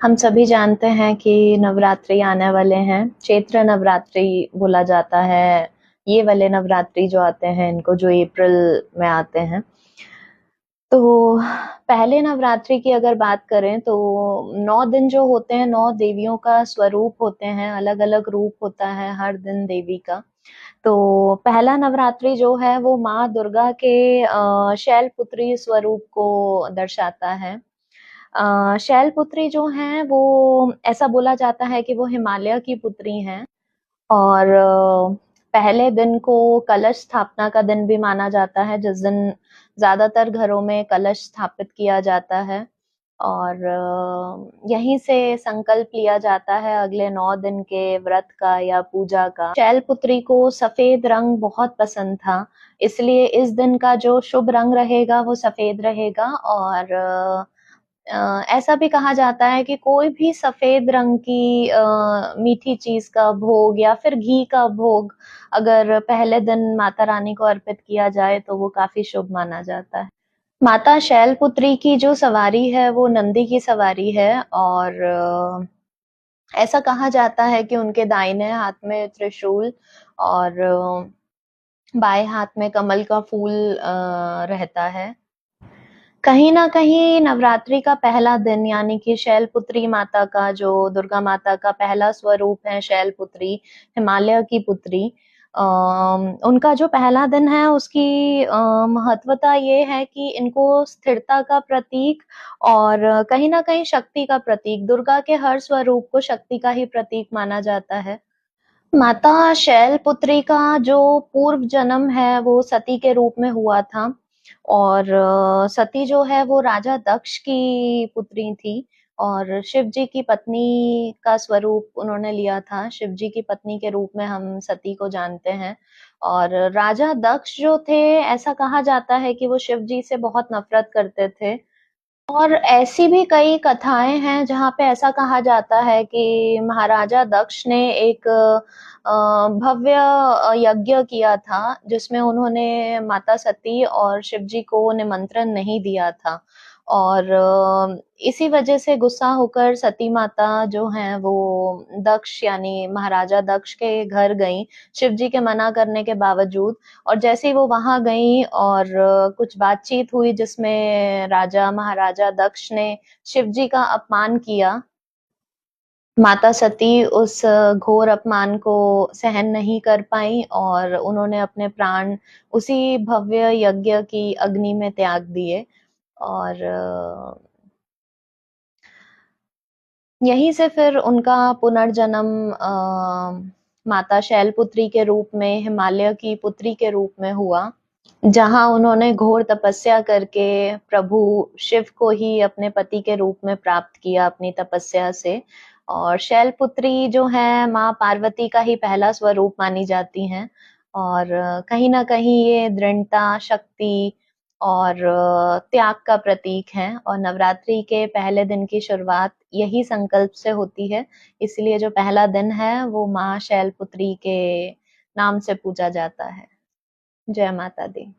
हम सभी जानते हैं कि नवरात्रि आने वाले हैं। चैत्र नवरात्रि बोला जाता है। ये वाले नवरात्रि जो आते हैं इनको, जो अप्रैल में आते हैं। तो पहले नवरात्रि की अगर बात करें तो 9 दिन जो होते हैं, 9 देवियों का स्वरूप होते हैं, अलग अलग रूप होता है हर दिन देवी का। तो पहला नवरात्रि जो है वो माँ दुर्गा के शैलपुत्री स्वरूप को दर्शाता है। शैलपुत्री जो हैं वो, ऐसा बोला जाता है कि वो हिमालय की पुत्री हैं। और पहले दिन को कलश स्थापना का दिन भी माना जाता है, जिस दिन ज्यादातर घरों में कलश स्थापित किया जाता है। और यहीं से संकल्प लिया जाता है अगले 9 दिन के व्रत का या पूजा का। शैलपुत्री को सफेद रंग बहुत पसंद था, इसलिए इस दिन का जो शुभ रंग रहेगा वो सफेद रहेगा। और ऐसा भी कहा जाता है कि कोई भी सफेद रंग की मीठी चीज का भोग या फिर घी का भोग अगर पहले दिन माता रानी को अर्पित किया जाए तो वो काफी शुभ माना जाता है। माता शैलपुत्री की जो सवारी है वो नंदी की सवारी है। और ऐसा कहा जाता है कि उनके दाहिने हाथ में त्रिशूल और बाएं हाथ में कमल का फूल रहता है। कहीं ना कहीं नवरात्रि का पहला दिन, यानी कि शैलपुत्री माता का, जो दुर्गा माता का पहला स्वरूप है शैलपुत्री, हिमालय की पुत्री, उनका जो पहला दिन है उसकी महत्वता ये है कि इनको स्थिरता का प्रतीक और कहीं ना कहीं शक्ति का प्रतीक, दुर्गा के हर स्वरूप को शक्ति का ही प्रतीक माना जाता है। माता शैलपुत्री का जो पूर्व जन्म है वो सती के रूप में हुआ था। और सती जो है वो राजा दक्ष की पुत्री थी और शिव जी की पत्नी का स्वरूप उन्होंने लिया था। शिव जी की पत्नी के रूप में हम सती को जानते हैं। और राजा दक्ष जो थे, ऐसा कहा जाता है कि वो शिव जी से बहुत नफरत करते थे। और ऐसी भी कई कथाएं हैं जहाँ पे ऐसा कहा जाता है कि महाराजा दक्ष ने एक भव्य यज्ञ किया था जिसमें उन्होंने माता सती और शिव जी को निमंत्रण नहीं दिया था। और इसी वजह से गुस्सा होकर सती माता जो हैं वो दक्ष यानी महाराजा दक्ष के घर गईं, शिव जी के मना करने के बावजूद। और जैसे ही वो वहां गई और कुछ बातचीत हुई जिसमें राजा महाराजा दक्ष ने शिव जी का अपमान किया, माता सती उस घोर अपमान को सहन नहीं कर पाई और उन्होंने अपने प्राण उसी भव्य यज्ञ की अग्नि में त्याग दिए। और यहीं से फिर उनका पुनर्जन्म माता शैलपुत्री के रूप में, हिमालय की पुत्री के रूप में हुआ, जहां उन्होंने घोर तपस्या करके प्रभु शिव को ही अपने पति के रूप में प्राप्त किया अपनी तपस्या से। और शैलपुत्री जो है माँ पार्वती का ही पहला स्वरूप मानी जाती हैं। और कहीं ना कहीं ये दृढ़ता, शक्ति और त्याग का प्रतीक है। और नवरात्रि के पहले दिन की शुरुआत यही संकल्प से होती है, इसलिए जो पहला दिन है वो माँ शैलपुत्री के नाम से पूजा जाता है। जय माता दी।